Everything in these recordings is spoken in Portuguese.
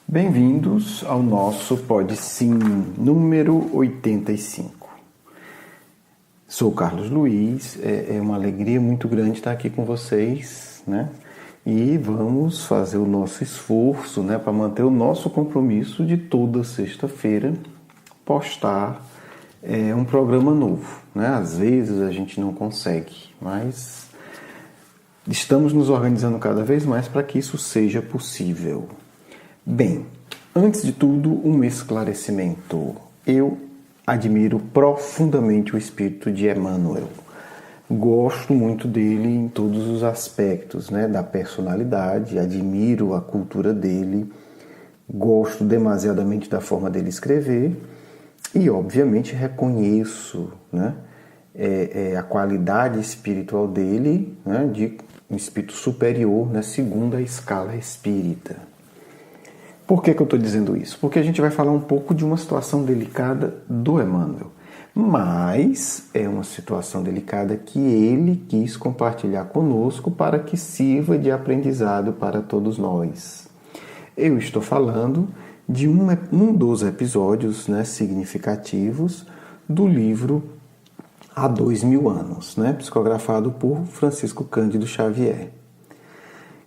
Bem-vindos ao nosso Pode Sim número 85. Sou Carlos Luiz, é uma alegria muito grande estar aqui com vocês, né? E vamos fazer o nosso esforço, né, para manter o nosso compromisso de toda sexta-feira postar um programa novo, né? Às vezes a gente não consegue, mas estamos nos organizando cada vez mais para que isso seja possível. Bem, antes de tudo, um esclarecimento. Eu admiro profundamente o espírito de Emmanuel. Gosto muito dele em todos os aspectos, né, da personalidade, admiro a cultura dele, gosto demasiadamente da forma dele escrever e, obviamente, reconheço, né, a qualidade espiritual dele, né, de um espírito superior, né, segundo a escala espírita. Por que eu estou dizendo isso? Porque a gente vai falar um pouco de uma situação delicada do Emmanuel. Mas é uma situação delicada que ele quis compartilhar conosco para que sirva de aprendizado para todos nós. Eu estou falando de um dos episódios, né, significativos do livro Há 2000 anos, né, psicografado por Francisco Cândido Xavier.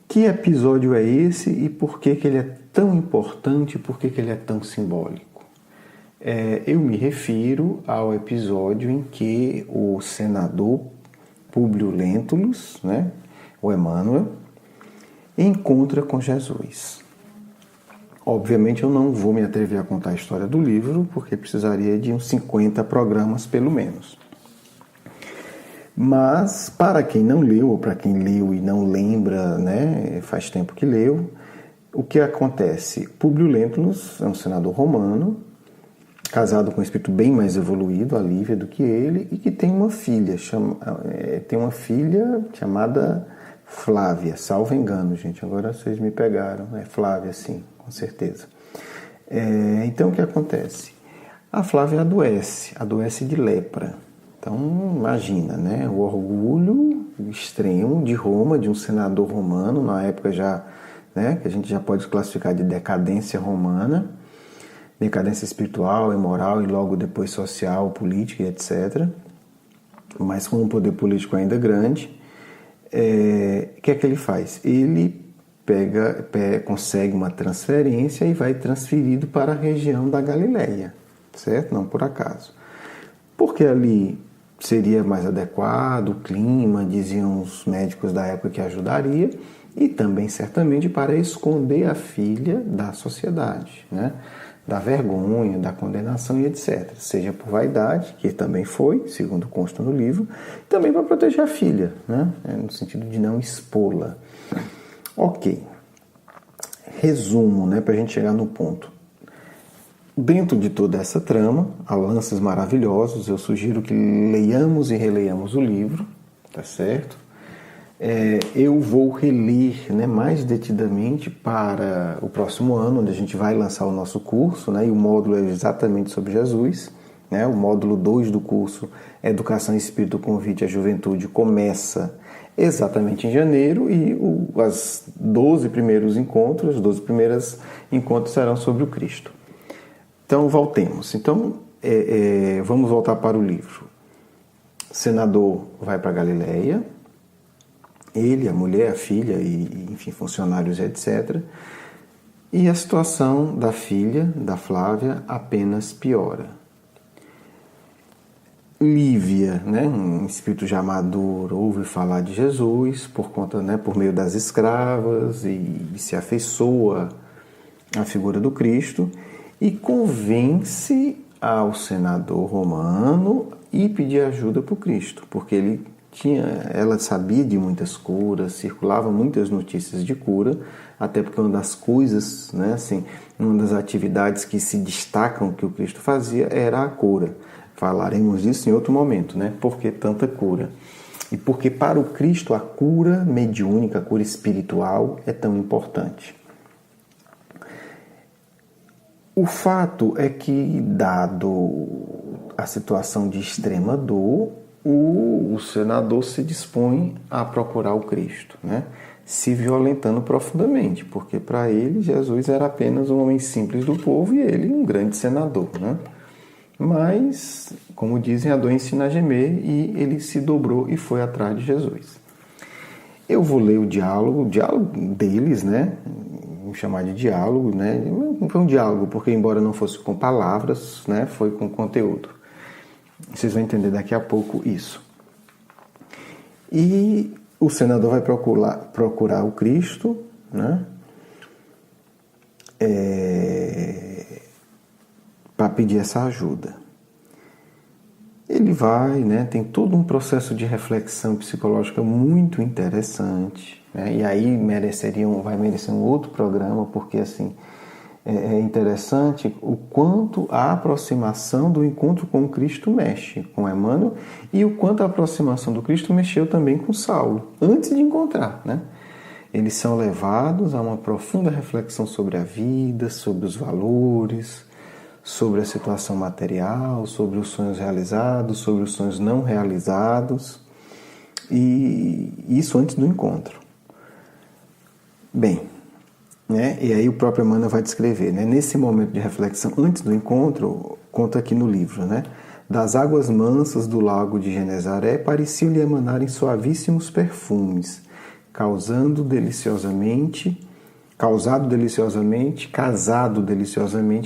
Que episódio é esse e por que ele é tão importante, por que ele é tão simbólico? Eu me refiro ao episódio em que o senador Públio Lentulus, né, o Emmanuel, encontra com Jesus. Obviamente eu não vou me atrever a contar a história do livro, porque precisaria de uns 50 programas pelo menos. Mas, para quem não leu, ou para quem leu e não lembra, né, faz tempo que leu, o que acontece? Públio Lentulus é um senador romano, casado com um espírito bem mais evoluído, a Lívia, do que ele, e que tem uma filha, chamada Flávia, salvo engano, gente, agora vocês me pegaram, é Flávia, sim, com certeza. Então, o que acontece? A Flávia adoece de lepra. Então, imagina, né? O orgulho extremo de Roma, de um senador romano, na época já, né, que a gente já pode classificar de decadência romana, decadência espiritual e moral e logo depois social, política e etc. Mas com um poder político ainda grande. O que é que ele faz? Ele consegue uma transferência e vai transferido para a região da Galileia, certo? Não por acaso. Porque ali seria mais adequado, o clima, diziam os médicos da época que ajudaria, e também certamente para esconder a filha da sociedade, né? Da vergonha, da condenação e etc. Seja por vaidade, que também foi, segundo consta no livro, também para proteger a filha, né? No sentido de não expô-la. Ok. Resumo, né, para a gente chegar no ponto. Dentro de toda essa trama, há lances maravilhosos, eu sugiro que leiamos e releiamos o livro, tá certo? Eu vou reler, né, mais detidamente para o próximo ano, onde a gente vai lançar o nosso curso, né, e o módulo é exatamente sobre Jesus, né, o módulo 2 do curso, Educação Espírito Convite à Juventude, começa exatamente em janeiro e os 12 primeiros encontros serão sobre o Cristo. Então, voltemos. Então, vamos voltar para o livro. O senador vai para a Galileia, ele, a mulher, a filha, e, enfim, funcionários, etc. E a situação da filha, da Flávia, apenas piora. Lívia, né, um espírito já maduro, ouve falar de Jesus por conta, né, por meio das escravas e se afeiçoa à figura do Cristo, e convence ao senador romano e pedir ajuda para o Cristo, porque ela sabia de muitas curas, circulavam muitas notícias de cura, até porque uma das coisas, né, assim, uma das atividades que se destacam que o Cristo fazia era a cura. Falaremos disso em outro momento, né? Por que tanta cura? E porque para o Cristo a cura mediúnica, a cura espiritual é tão importante. O fato é que, dado a situação de extrema dor, o senador se dispõe a procurar o Cristo, né? se violentando profundamente, porque para ele Jesus era apenas um homem simples do povo e ele um grande senador, né? Mas, como dizem, a dor ensina a gemer, e ele se dobrou e foi atrás de Jesus. Eu vou ler o diálogo deles, né? Vamos chamar de diálogo, né? Não foi um diálogo, porque embora não fosse com palavras, né? Foi com conteúdo. Vocês vão entender daqui a pouco isso. E o senador vai procurar o Cristo, né? Para pedir essa ajuda. Ele vai, né? Tem todo um processo de reflexão psicológica muito interessante, né? E aí vai merecer um outro programa, porque assim é interessante o quanto a aproximação do encontro com Cristo mexe com Emmanuel, e o quanto a aproximação do Cristo mexeu também com Saulo, antes de encontrar, né? Eles são levados a uma profunda reflexão sobre a vida, sobre os valores, sobre a situação material, sobre os sonhos realizados, sobre os sonhos não realizados, e isso antes do encontro. Bem, né? E aí o próprio Emmanuel vai descrever, né? Nesse momento de reflexão, antes do encontro, conta aqui no livro, né? Das águas mansas do lago de Genezaré pareciam-lhe emanarem suavíssimos perfumes, casado deliciosamente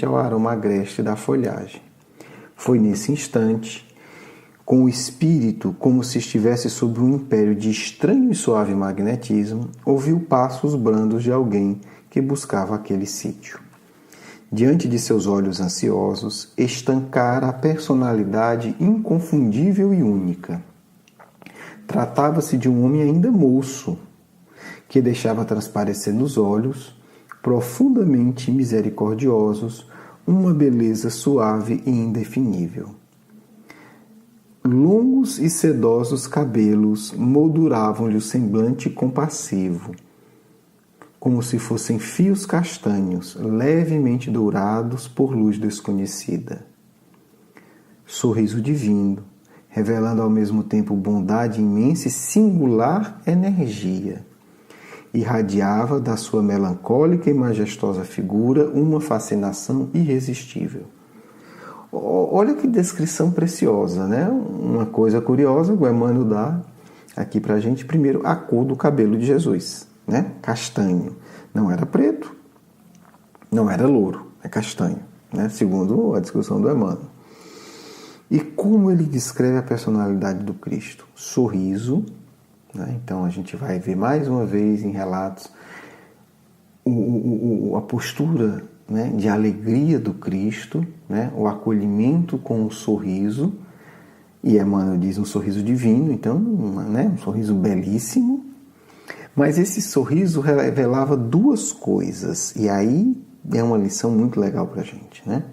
ao aroma agreste da folhagem. Foi nesse instante, com o espírito como se estivesse sob um império de estranho e suave magnetismo, ouviu passos brandos de alguém que buscava aquele sítio. Diante de seus olhos ansiosos, estancara a personalidade inconfundível e única. Tratava-se de um homem ainda moço, que deixava transparecer nos olhos, profundamente misericordiosos, uma beleza suave e indefinível. Longos e sedosos cabelos molduravam-lhe o semblante compassivo, como se fossem fios castanhos, levemente dourados por luz desconhecida. Sorriso divino, revelando ao mesmo tempo bondade imensa e singular energia. Irradiava da sua melancólica e majestosa figura uma fascinação irresistível. Olha que descrição preciosa, né? Uma coisa curiosa, o Emmanuel dá aqui pra gente, primeiro, a cor do cabelo de Jesus, né? Castanho. Não era preto, não era louro, é castanho, né? Segundo a descrição do Emmanuel. E como ele descreve a personalidade do Cristo? Sorriso, né? Então a gente vai ver mais uma vez em relatos a postura, né, de alegria do Cristo, né, o acolhimento com o sorriso, e Emmanuel diz um sorriso divino, então, né, um sorriso belíssimo, mas esse sorriso revelava duas coisas, e aí é uma lição muito legal para a gente, né?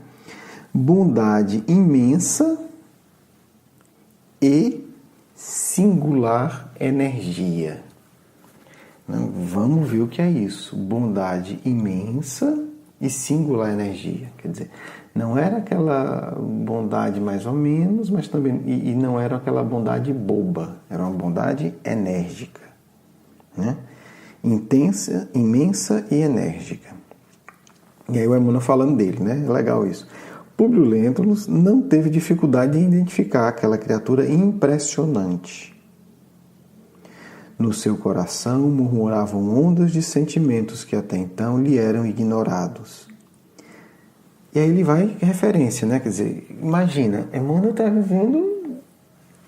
Bondade imensa e singular energia. Vamos ver o que é isso. Bondade imensa e singular energia. Quer dizer, não era aquela bondade mais ou menos, mas também e não era aquela bondade boba. Era uma bondade enérgica, né? Intensa, imensa e enérgica. E aí o Emmanuel falando dele, né? É legal isso. Públio Lentulus não teve dificuldade em identificar aquela criatura impressionante. No seu coração murmuravam ondas de sentimentos que até então lhe eram ignorados. E aí ele vai referência, né? Quer dizer, imagina, Emmanuel está vivendo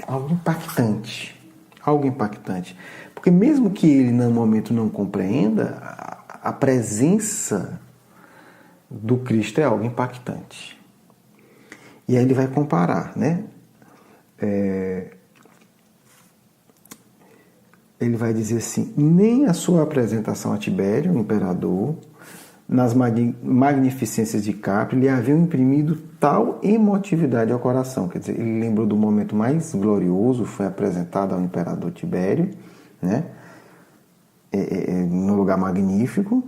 algo impactante. Algo impactante. Porque mesmo que ele no momento não compreenda, a presença do Cristo é algo impactante. E aí ele vai comparar, né? Ele vai dizer assim, nem a sua apresentação a Tibério, o imperador, nas magnificências de Capri, lhe haviam imprimido tal emotividade ao coração. Quer dizer, ele lembrou do momento mais glorioso, foi apresentado ao imperador Tibério, né? No lugar magnífico,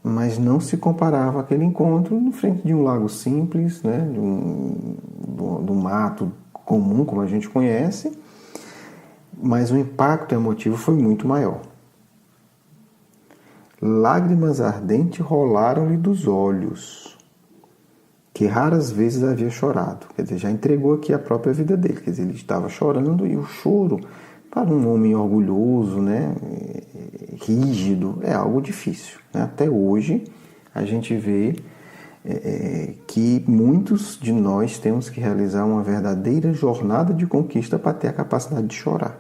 mas não se comparava aquele encontro na frente de um lago simples, né? de um mato comum, como a gente conhece, mas o impacto emotivo foi muito maior. lágrimas ardentes rolaram-lhe dos olhos, que raras vezes havia chorado. Quer dizer, já entregou aqui a própria vida dele. Quer dizer, ele estava chorando, e o choro, para um homem orgulhoso, né, rígido, é algo difícil. Né? Até hoje, a gente vê que muitos de nós temos que realizar uma verdadeira jornada de conquista para ter a capacidade de chorar.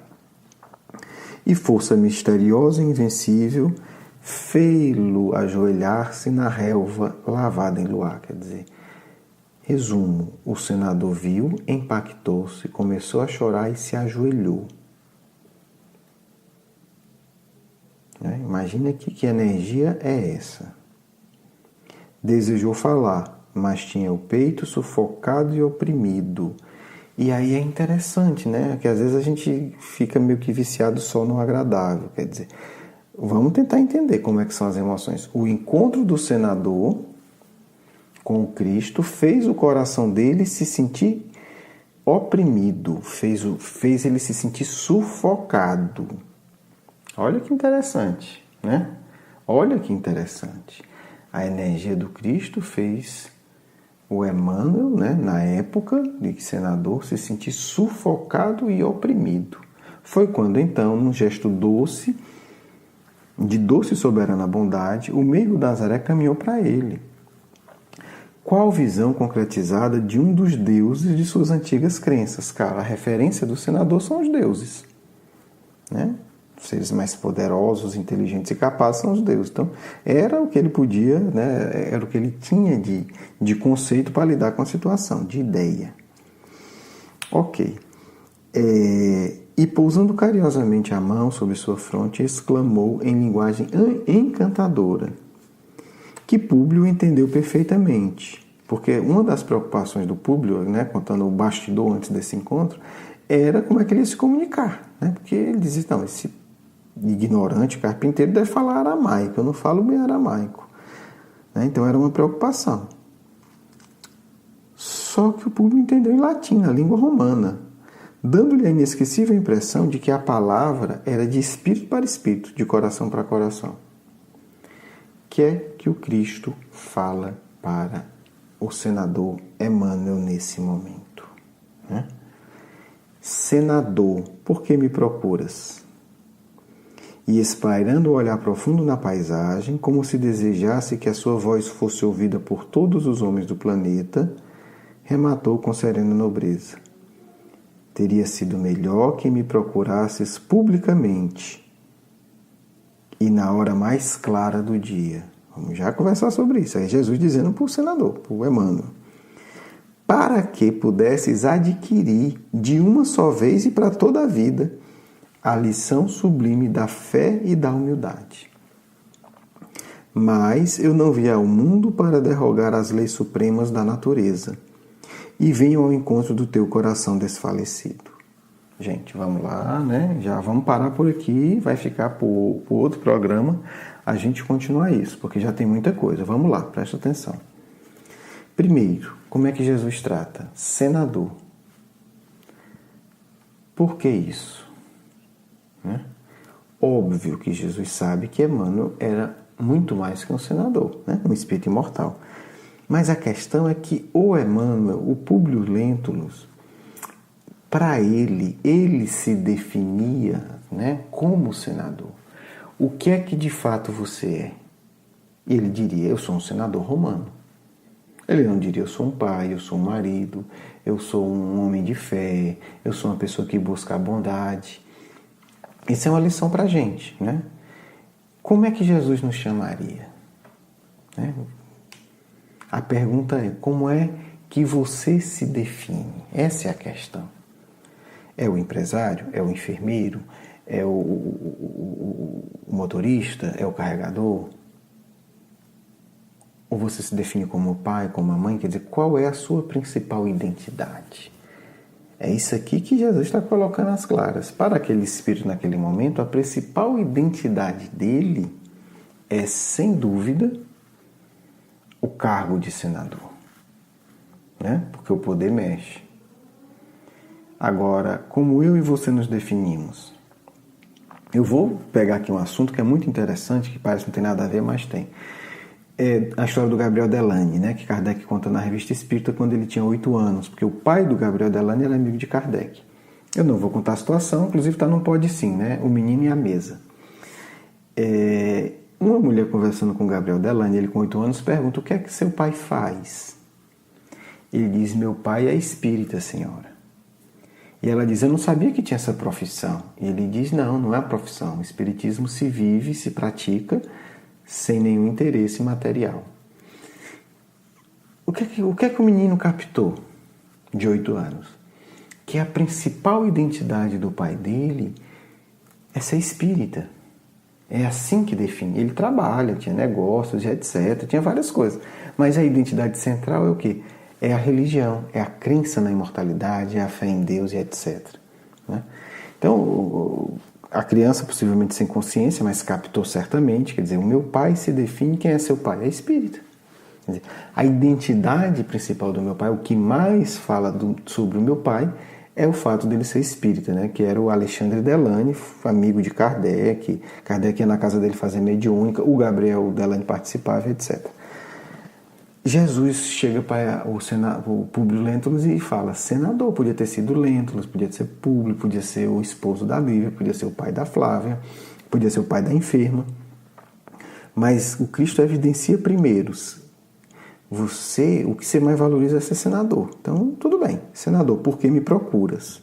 E força misteriosa e invencível fê-lo ajoelhar-se na relva lavada em luar. Quer dizer, resumo, o senador viu, impactou-se, começou a chorar e se ajoelhou. Imagina que energia é essa. Desejou falar, mas tinha o peito sufocado e oprimido. E aí é interessante, né? Que às vezes a gente fica meio que viciado só no agradável. Quer dizer, vamos tentar entender como é que são as emoções. O encontro do senador com o Cristo fez o coração dele se sentir oprimido, fez ele se sentir sufocado. Olha que interessante, né? Olha que interessante. A energia do Cristo fez o Emmanuel, né, na época de senador, se sentir sufocado e oprimido. Foi quando, então, num gesto doce, de doce e soberana bondade, o meigo da Nazaré caminhou para ele. Qual visão concretizada de um dos deuses de suas antigas crenças? Cara, a referência do senador são os deuses, né? Seres mais poderosos, inteligentes e capazes são os deuses. Então, era o que ele podia, né? Era o que ele tinha de conceito para lidar com a situação, de ideia. Ok. E pousando carinhosamente a mão sobre sua fronte, exclamou em linguagem encantadora, que Públio entendeu perfeitamente. Porque uma das preocupações do Públio, né, contando o bastidor antes desse encontro, era como é que ele ia se comunicar. Né? Porque ele dizia, não, esse ignorante carpinteiro deve falar aramaico, eu não falo bem aramaico. Né? Então era uma preocupação. Só que o Públio entendeu em latim, na língua romana, dando-lhe a inesquecível impressão de que a palavra era de espírito para espírito, de coração para coração. Que é que o Cristo fala para o senador Emmanuel nesse momento. Né? Senador, por que me procuras? E espairando o olhar profundo na paisagem, como se desejasse que a sua voz fosse ouvida por todos os homens do planeta, rematou com serena nobreza. Teria sido melhor que me procurasses publicamente e na hora mais clara do dia. Vamos já conversar sobre isso. É Jesus dizendo para o senador, para o Emmanuel. Para que pudesses adquirir de uma só vez e para toda a vida a lição sublime da fé e da humildade. Mas eu não vi ao mundo para derrogar as leis supremas da natureza e venho ao encontro do teu coração desfalecido. Gente, vamos lá, né? Já vamos parar por aqui, vai ficar para outro programa a gente continuar isso, porque já tem muita coisa. Vamos lá, presta atenção. Primeiro, como é que Jesus trata? Senador. Por que isso? Né? Óbvio que Jesus sabe que Emmanuel era muito mais que um senador, né? Um espírito imortal. Mas a questão é que o Emmanuel, o Públio Lentulus, para ele se definia, né, como senador. O que é que de fato você é? Ele diria, eu sou um senador romano. Ele não diria, eu sou um pai, eu sou um marido, eu sou um homem de fé, eu sou uma pessoa que busca a bondade. Isso é uma lição para a gente, né? Como é que Jesus nos chamaria? Né? A pergunta é, como é que você se define? Essa é a questão. É o empresário? É o enfermeiro? É o motorista? É o carregador? Ou você se define como pai, como mãe? Quer dizer, qual é a sua principal identidade? É isso aqui que Jesus está colocando às claras. Para aquele espírito naquele momento, a principal identidade dele é, sem dúvida, o cargo de senador. Né? Porque o poder mexe. Agora, como eu e você nos definimos? Eu vou pegar aqui um assunto que é muito interessante, que parece que não tem nada a ver, mas tem. É a história do Gabriel Delany, né, que Kardec conta na Revista Espírita quando ele tinha 8 anos, porque o pai do Gabriel Delany era amigo de Kardec. Eu não vou contar a situação, inclusive está no Pode Sim, né, o menino e a mesa. Uma mulher conversando com o Gabriel Delany, ele com 8 anos, pergunta: o que é que seu pai faz? Ele diz: meu pai é espírita, senhora. E ela diz: eu não sabia que tinha essa profissão. E ele diz: não, não é a profissão. O espiritismo se vive, se pratica sem nenhum interesse material. O que é que o menino captou de 8 anos? Que a principal identidade do pai dele é ser espírita. É assim que define. Ele trabalha, tinha negócios, etc. Tinha várias coisas. Mas a identidade central é o quê? É a religião, é a crença na imortalidade, é a fé em Deus e etc. Né? Então, a criança, possivelmente sem consciência, mas captou certamente, quer dizer, o meu pai se define. Quem é seu pai? É espírita. Quer dizer, a identidade principal do meu pai, o que mais fala sobre o meu pai, é o fato dele ser espírita, né? Que era o Alexandre Delany, amigo de Kardec. Kardec ia na casa dele fazer mediúnica, o Gabriel Delany participava, etc. Jesus chega para o Públio Lentulus e fala: senador, podia ter sido Lentulus, podia ser Públio, podia ser o esposo da Lívia, podia ser o pai da Flávia, podia ser o pai da enferma. Mas o Cristo evidencia primeiros. O que você mais valoriza é ser senador. Então, tudo bem, senador, por que me procuras?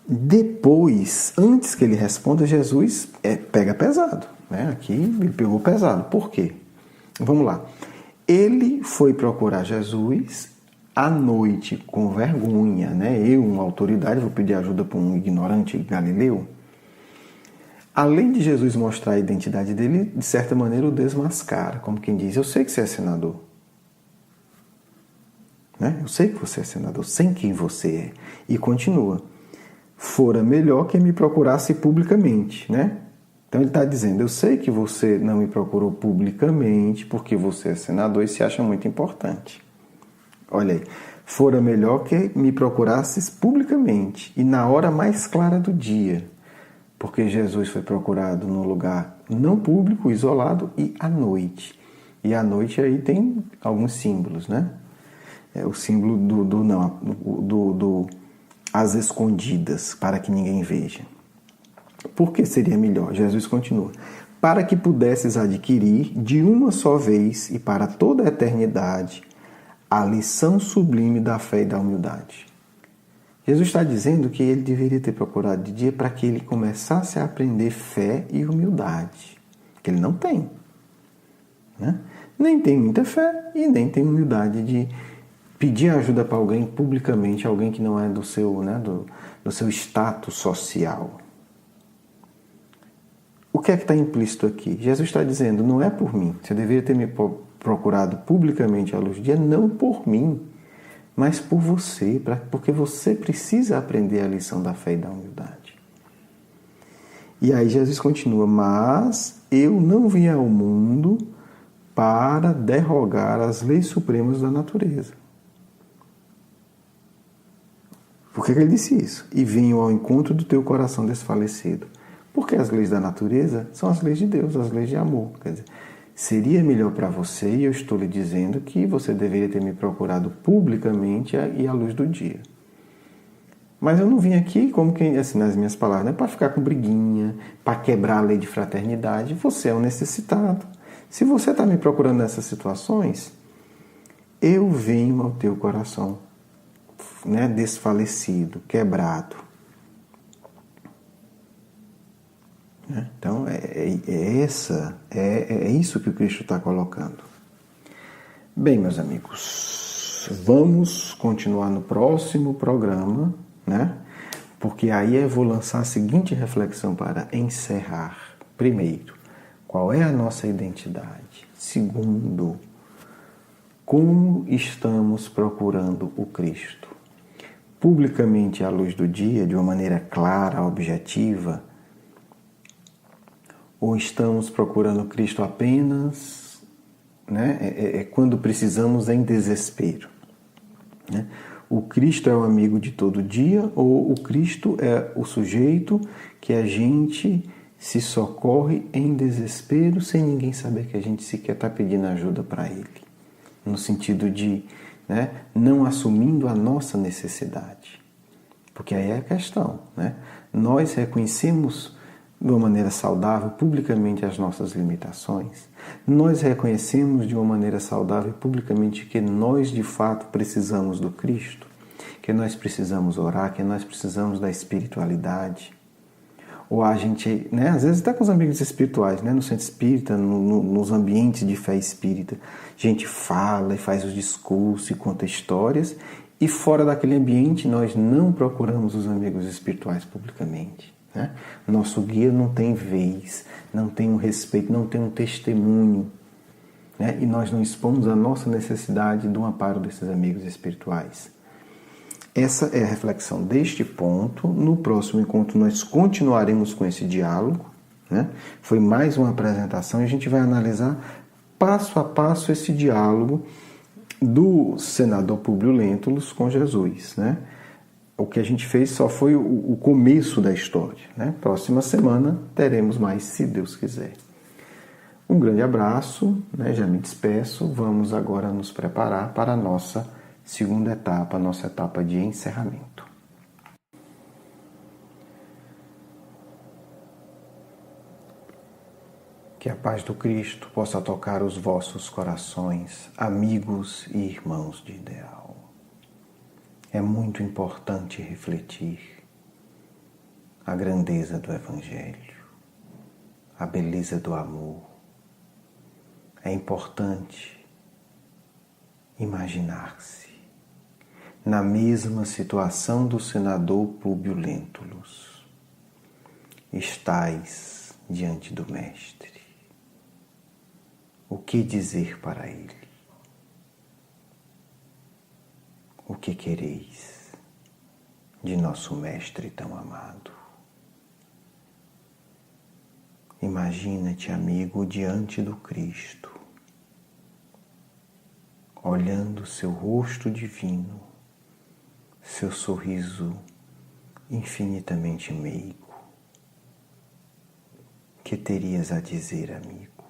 Depois, antes que ele responda, Jesus pega pesado. Né? Aqui ele pegou pesado. Por quê? Vamos lá. Ele foi procurar Jesus à noite, com vergonha, né? Eu, uma autoridade, vou pedir ajuda para um ignorante galileu. Além de Jesus mostrar a identidade dele, de certa maneira o desmascara, como quem diz: eu sei que você é senador. Né? Eu sei que você é senador, sei quem você é. E continua: fora melhor que me procurasse publicamente, né? Então ele está dizendo: eu sei que você não me procurou publicamente porque você é senador e se acha muito importante. Olha aí. Fora melhor que me procurasses publicamente e na hora mais clara do dia. Porque Jesus foi procurado num lugar não público, isolado, e à noite. E à noite aí tem alguns símbolos, né? É o símbolo do às escondidas, para que ninguém veja. Por que seria melhor? Jesus continua: para que pudesses adquirir de uma só vez e para toda a eternidade a lição sublime da fé e da humildade. Jesus está dizendo que ele deveria ter procurado de dia para que ele começasse a aprender fé e humildade, que ele não tem. Né? Nem tem muita fé e nem tem humildade de pedir ajuda para alguém publicamente, alguém que não é do seu, né, do seu status social. O que é que está implícito aqui? Jesus está dizendo: não é por mim. Você deveria ter me procurado publicamente à luz do dia, não por mim, mas por você, porque você precisa aprender a lição da fé e da humildade. E aí Jesus continua: mas eu não vim ao mundo para derrogar as leis supremas da natureza. Por que ele disse isso? E venho ao encontro do teu coração desfalecido. Porque as leis da natureza são as leis de Deus, as leis de amor. Quer dizer, seria melhor para você, e eu estou lhe dizendo que você deveria ter me procurado publicamente e à luz do dia. Mas eu não vim aqui, como quem, assim, nas minhas palavras, não é para ficar com briguinha, para quebrar a lei de fraternidade. Você é um necessitado. Se você está me procurando nessas situações, eu venho ao teu coração, né, desfalecido, quebrado. Então, é isso que o Cristo está colocando. Bem, meus amigos, vamos continuar no próximo programa, né? Porque aí eu vou lançar a seguinte reflexão para encerrar. Primeiro, qual é a nossa identidade? Segundo, como estamos procurando o Cristo? Publicamente à luz do dia, de uma maneira clara, objetiva, ou estamos procurando Cristo apenas, né, quando precisamos em desespero? Né? O Cristo é o amigo de todo dia ou o Cristo é o sujeito que a gente se socorre em desespero sem ninguém saber que a gente sequer está pedindo ajuda para ele? No sentido de, não assumindo a nossa necessidade. Porque aí é a questão, Nós reconhecemos de uma maneira saudável publicamente as nossas limitações. Nós reconhecemos de uma maneira saudável publicamente que nós de fato precisamos do Cristo, que nós precisamos orar, que nós precisamos da espiritualidade. Ou a gente, às vezes até com os amigos espirituais, no centro espírita, nos ambientes de fé espírita, a gente fala e faz os discursos e conta histórias, e fora daquele ambiente nós não procuramos os amigos espirituais publicamente. Nosso guia não tem vez, não tem um respeito, não tem um testemunho, e nós não expomos a nossa necessidade do amparo desses amigos espirituais. Essa é a reflexão deste ponto. No próximo encontro nós continuaremos com esse diálogo. Foi mais uma apresentação e a gente vai analisar passo a passo esse diálogo do senador Públio Lentulus com Jesus. O que a gente fez só foi o começo da história. Próxima semana teremos mais, se Deus quiser. Um grande abraço, já me despeço. Vamos agora nos preparar para a nossa segunda etapa, a nossa etapa de encerramento. Que a paz do Cristo possa tocar os vossos corações, amigos e irmãos de ideal. É muito importante refletir a grandeza do Evangelho, a beleza do amor. É importante imaginar-se na mesma situação do senador Públio Lentulus. Estais diante do Mestre. O que dizer para ele? O que quereis de nosso Mestre tão amado? Imagina-te, amigo, diante do Cristo, olhando seu rosto divino, seu sorriso infinitamente meigo. Que terias a dizer, amigo?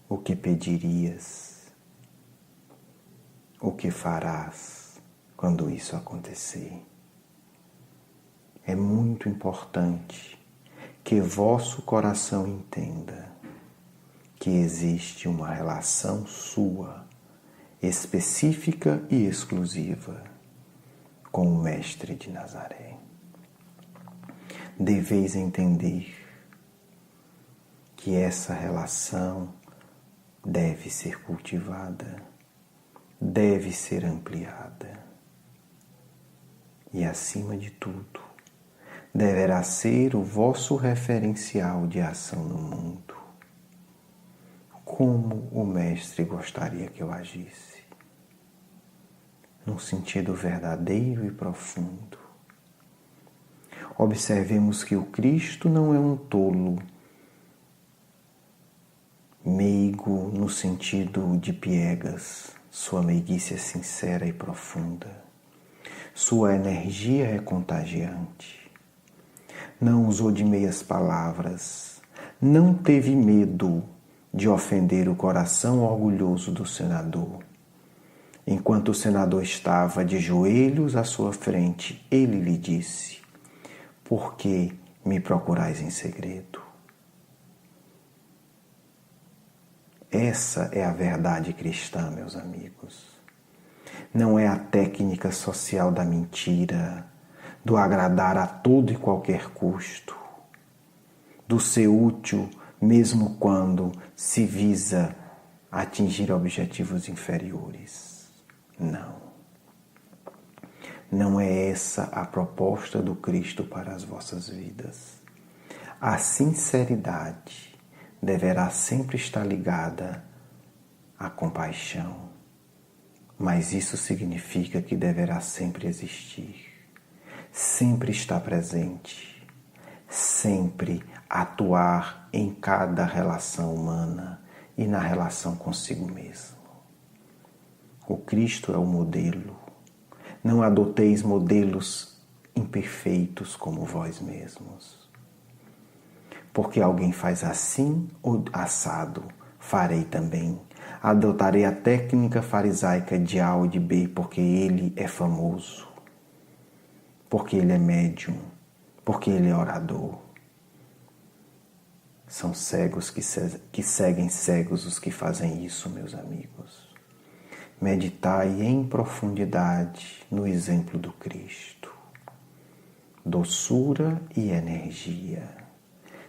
O que pedirias? O que farás quando isso acontecer? É muito importante que vosso coração entenda que existe uma relação sua, específica e exclusiva, com o Mestre de Nazaré. Deveis entender que essa relação deve ser cultivada, deve ser ampliada e, acima de tudo, deverá ser o vosso referencial de ação no mundo. Como o Mestre gostaria que eu agisse? Num sentido verdadeiro e profundo. Observemos que o Cristo não é um tolo, meigo no sentido de piegas. Sua meiguice é sincera e profunda. Sua energia é contagiante. Não usou de meias palavras. Não teve medo de ofender o coração orgulhoso do senador. Enquanto o senador estava de joelhos à sua frente, ele lhe disse: por que me procurais em segredo? Essa é a verdade cristã, meus amigos. Não é a técnica social da mentira, do agradar a todo e qualquer custo, do ser útil mesmo quando se visa atingir objetivos inferiores. Não. Não é essa a proposta do Cristo para as vossas vidas. A sinceridade deverá sempre estar ligada à compaixão, mas isso significa que deverá sempre existir, sempre estar presente, sempre atuar em cada relação humana e na relação consigo mesmo. O Cristo é o modelo, Não adoteis modelos imperfeitos como vós mesmos. Porque alguém faz assim ou assado, farei também. Adotarei a técnica farisaica de A ou de B, porque ele é famoso, porque ele é médium, porque ele é orador. São cegos que seguem cegos os que fazem isso, meus amigos. Meditai em profundidade no exemplo do Cristo. Doçura e energia.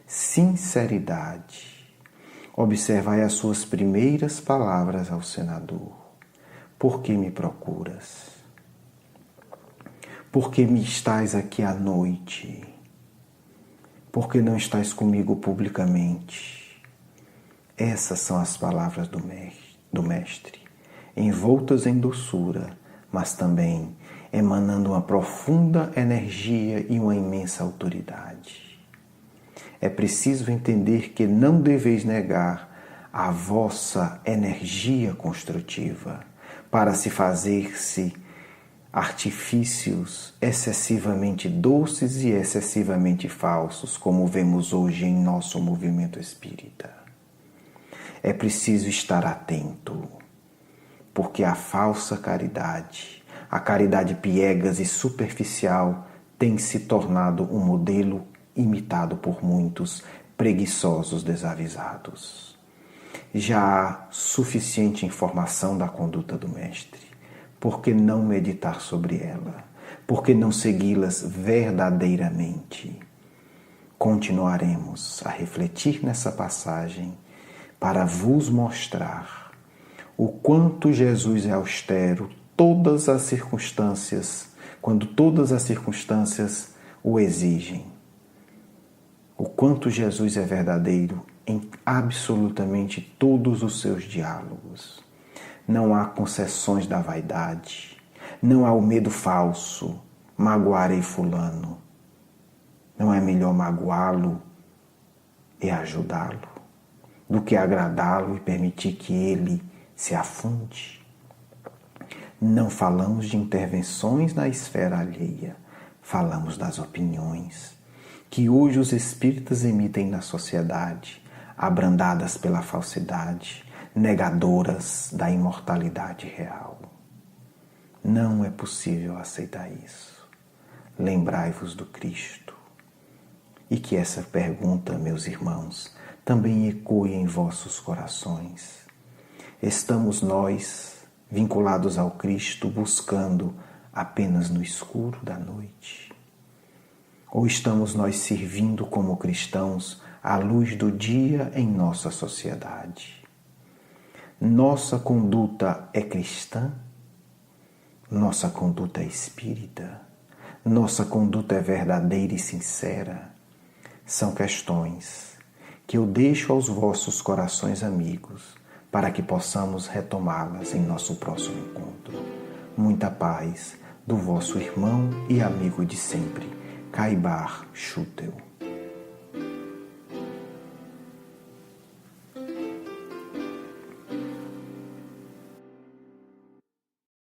Sinceridade. Observai as suas primeiras palavras ao senador. Por que me procuras? Por que me estás aqui à noite? Por que não estás comigo publicamente? Essas são as palavras do Mestre, envoltas em doçura, mas também emanando uma profunda energia e uma imensa autoridade. É preciso entender que não deveis negar a vossa energia construtiva para se fazer-se artifícios excessivamente doces e excessivamente falsos, como vemos hoje em nosso movimento espírita. É preciso estar atento, porque a falsa caridade, a caridade piegas e superficial, tem se tornado um modelo imitado por muitos preguiçosos desavisados. Já há suficiente informação da conduta do Mestre. Por que não meditar sobre ela? Por que não segui-las verdadeiramente? Continuaremos a refletir nessa passagem para vos mostrar o quanto Jesus é austero todas as circunstâncias, quando todas as circunstâncias o exigem. O quanto Jesus é verdadeiro em absolutamente todos os seus diálogos. Não há concessões da vaidade, não há o medo falso, magoarei fulano. Não é melhor magoá-lo e ajudá-lo do que agradá-lo e permitir que ele se afunde? Não falamos de intervenções na esfera alheia, falamos das opiniões que hoje os espíritas emitem na sociedade, abrandadas pela falsidade, negadoras da imortalidade real. Não é possível aceitar isso. Lembrai-vos do Cristo. E que essa pergunta, meus irmãos, também ecoe em vossos corações. Estamos nós, vinculados ao Cristo, buscando apenas no escuro da noite? Ou estamos nós servindo como cristãos à luz do dia em nossa sociedade? Nossa conduta é cristã? Nossa conduta é espírita? Nossa conduta é verdadeira e sincera? São questões que eu deixo aos vossos corações amigos para que possamos retomá-las em nosso próximo encontro. Muita paz do vosso irmão e amigo de sempre, Caibar Schutel.